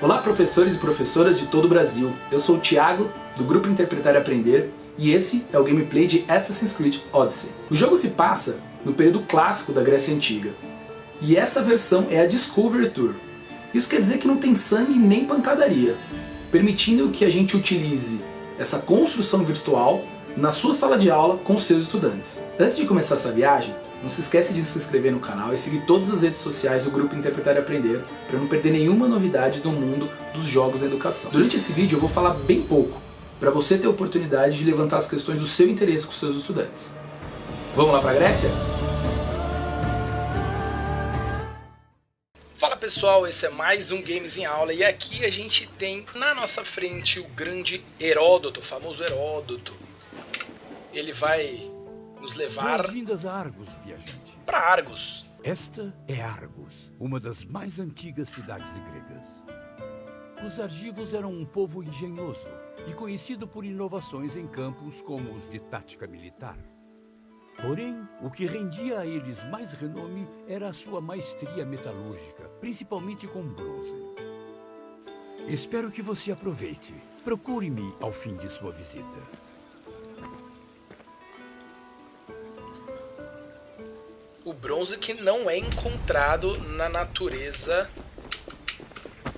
Olá, professores e professoras de todo o Brasil. Eu sou o Thiago, do grupo Interpretar e Aprender, e esse é o gameplay de Assassin's Creed Odyssey. O jogo se passa no período clássico da Grécia Antiga, e essa versão é a Discovery Tour. Isso quer dizer que não tem sangue nem pancadaria, permitindo que a gente utilize essa construção virtual na sua sala de aula com seus estudantes. Antes de começar essa viagem, não se esquece de se inscrever no canal e seguir todas as redes sociais do grupo Interpretar e Aprender para não perder nenhuma novidade do mundo dos jogos da educação. Durante esse vídeo eu vou falar bem pouco, para você ter a oportunidade de levantar as questões do seu interesse com seus estudantes. Vamos lá para a Grécia? Fala pessoal, esse é mais um Games em Aula e aqui a gente tem na nossa frente o grande Heródoto, o famoso Heródoto. Ele vai nos levar Boas-vindas a Argos, viajante. para Argos. Esta é Argos, uma das mais antigas cidades gregas. Os argivos eram um povo engenhoso e conhecido por inovações em campos como os de tática militar. Porém, o que rendia a eles mais renome era a sua maestria metalúrgica, principalmente com bronze. Espero que você aproveite. Procure-me ao fim de sua visita. O bronze que não é encontrado na natureza,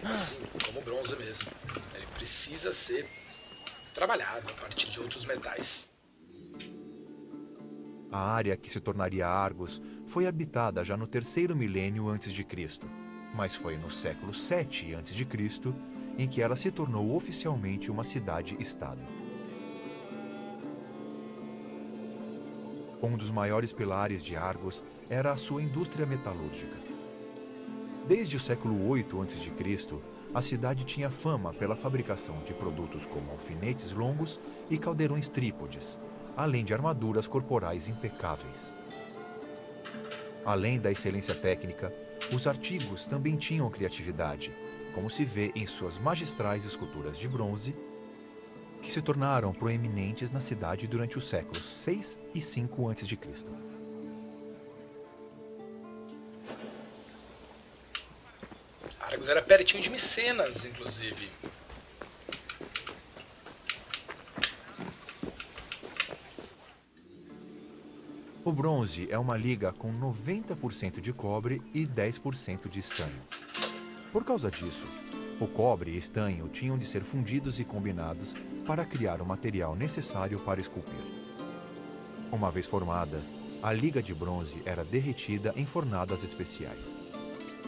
assim como o bronze mesmo. Ele precisa ser trabalhado a partir de outros metais. A área que se tornaria Argos foi habitada já no terceiro milênio antes de Cristo, mas foi no século 7 antes de Cristo em que ela se tornou oficialmente uma cidade-estado. Um dos maiores pilares de Argos era a sua indústria metalúrgica. Desde o século 8 a.C., a cidade tinha fama pela fabricação de produtos como alfinetes longos e caldeirões trípodes, além de armaduras corporais impecáveis. Além da excelência técnica, os artigos também tinham criatividade, como se vê em suas magistrais esculturas de bronze, que se tornaram proeminentes na cidade durante os séculos 6 e 5 a.C. Argos era pertinho de Micenas, inclusive. O bronze é uma liga com 90% de cobre e 10% de estanho. Por causa disso, o cobre e estanho tinham de ser fundidos e combinados para criar o material necessário para esculpir. Uma vez formada, a liga de bronze era derretida em fornadas especiais.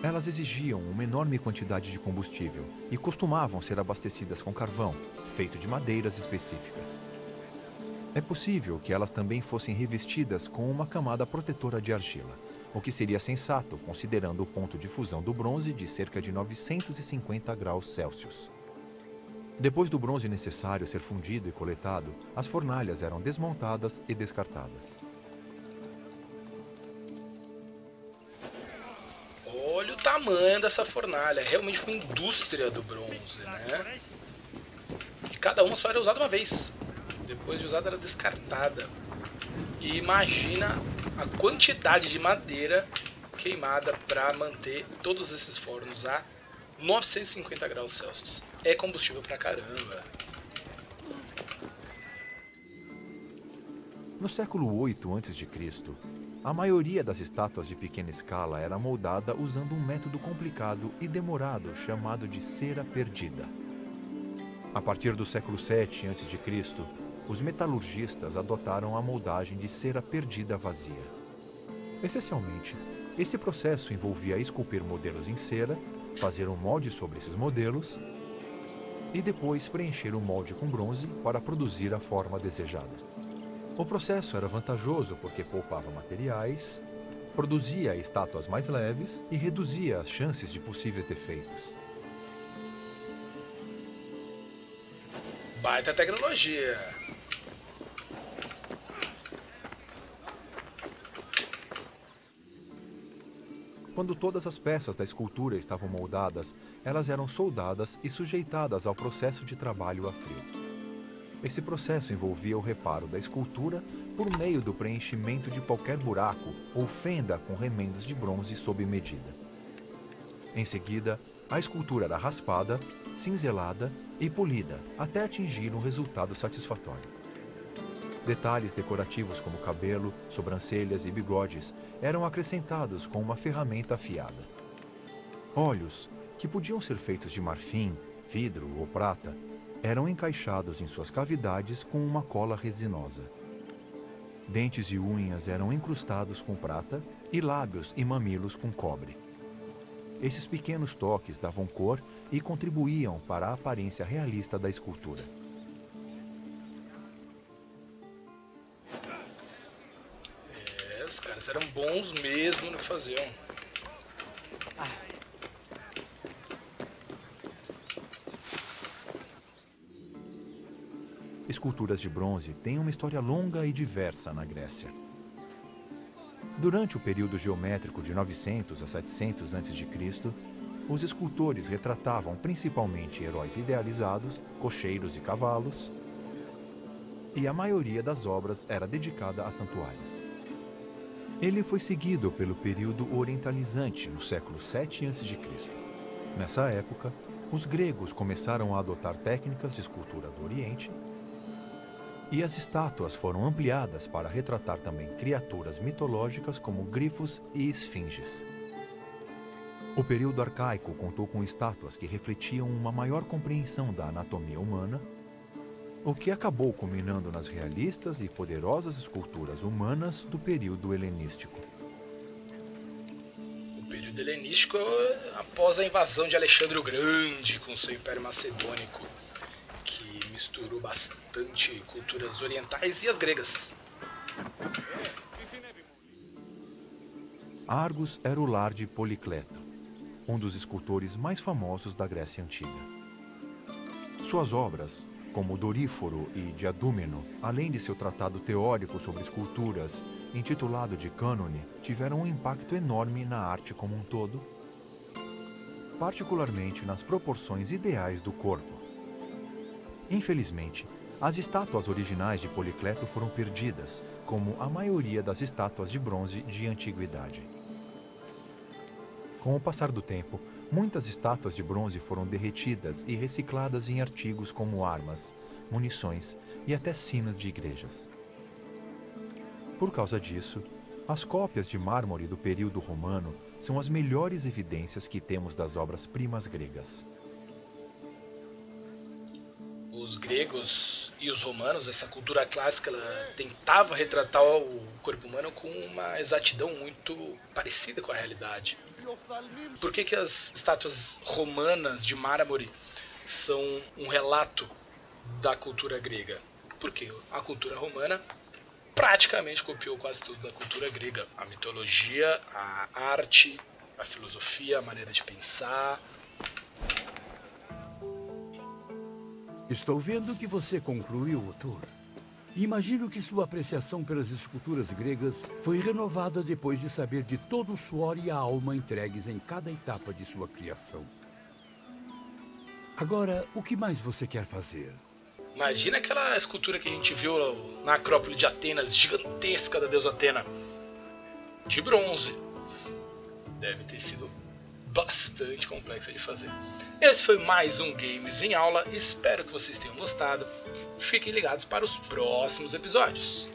Elas exigiam uma enorme quantidade de combustível e costumavam ser abastecidas com carvão, feito de madeiras específicas. É possível que elas também fossem revestidas com uma camada protetora de argila, o que seria sensato considerando o ponto de fusão do bronze de cerca de 950 graus Celsius. Depois do bronze necessário ser fundido e coletado, as fornalhas eram desmontadas e descartadas. Olha o tamanho dessa fornalha, é realmente uma indústria do bronze, né? E cada uma só era usada uma vez. Depois de usada era descartada. E imagina a quantidade de madeira queimada para manter todos esses fornos a 950 graus Celsius. É combustível pra caramba. No século 8 a.C., a maioria das estátuas de pequena escala era moldada usando um método complicado e demorado chamado de cera perdida. A partir do século 7 a.C., os metalurgistas adotaram a moldagem de cera perdida vazia. Essencialmente, esse processo envolvia esculpir modelos em cera, fazer um molde sobre esses modelos e depois preencher o molde com bronze para produzir a forma desejada. O processo era vantajoso porque poupava materiais, produzia estátuas mais leves e reduzia as chances de possíveis defeitos. Baita tecnologia. Quando todas as peças da escultura estavam moldadas, elas eram soldadas e sujeitadas ao processo de trabalho a frio. Esse processo envolvia o reparo da escultura por meio do preenchimento de qualquer buraco ou fenda com remendos de bronze sob medida. Em seguida, A escultura era raspada, cinzelada e polida até atingir um resultado satisfatório. Detalhes decorativos como cabelo, sobrancelhas e bigodes eram acrescentados com uma ferramenta afiada. Olhos, que podiam ser feitos de marfim, vidro ou prata, eram encaixados em suas cavidades com uma cola resinosa. Dentes e unhas eram incrustados com prata e lábios e mamilos com cobre. Esses pequenos toques davam cor e contribuíam para a aparência realista da escultura. Os caras eram bons mesmo no que faziam. Esculturas de bronze têm uma história longa e diversa na Grécia. Durante o período geométrico de 900 a 700 a.C., os escultores retratavam principalmente heróis idealizados, cocheiros e cavalos, e a maioria das obras era dedicada a santuários. Ele foi seguido pelo período orientalizante no século 7 a.C. Nessa época, os gregos começaram a adotar técnicas de escultura do Oriente, e as estátuas foram ampliadas para retratar também criaturas mitológicas como grifos e esfinges. O período arcaico contou com estátuas que refletiam uma maior compreensão da anatomia humana, o que acabou culminando nas realistas e poderosas esculturas humanas do período helenístico. O período helenístico após a invasão de Alexandre o Grande com seu Império Macedônico, que misturou bastante culturas orientais e as gregas. Argos era o lar de Policleto, um dos escultores mais famosos da Grécia Antiga. Suas obras, como Doríforo e Diadúmeno, além de seu tratado teórico sobre esculturas, intitulado de Cânone, tiveram um impacto enorme na arte como um todo, particularmente nas proporções ideais do corpo. Infelizmente, as estátuas originais de Policleto foram perdidas, como a maioria das estátuas de bronze de antiguidade. Com o passar do tempo, muitas estátuas de bronze foram derretidas e recicladas em artigos como armas, munições e até sinos de igrejas. Por causa disso, as cópias de mármore do período romano são as melhores evidências que temos das obras-primas gregas. Os gregos e os romanos, essa cultura clássica, ela tentava retratar o corpo humano com uma exatidão muito parecida com a realidade. Por que as estátuas romanas de mármore são um relato da cultura grega? Porque a cultura romana praticamente copiou quase tudo da cultura grega. A mitologia, a arte, a filosofia, a maneira de pensar. Estou vendo que você concluiu o tour. Imagino que sua apreciação pelas esculturas gregas foi renovada depois de saber de todo o suor e a alma entregues em cada etapa de sua criação. Agora, o que mais você quer fazer? Imagina aquela escultura que a gente viu na Acrópole de Atenas, gigantesca da deusa Atena, de bronze. Deve ter sido bastante complexa de fazer. Esse foi mais um Games em Aula, espero que vocês tenham gostado. Fiquem ligados para os próximos episódios.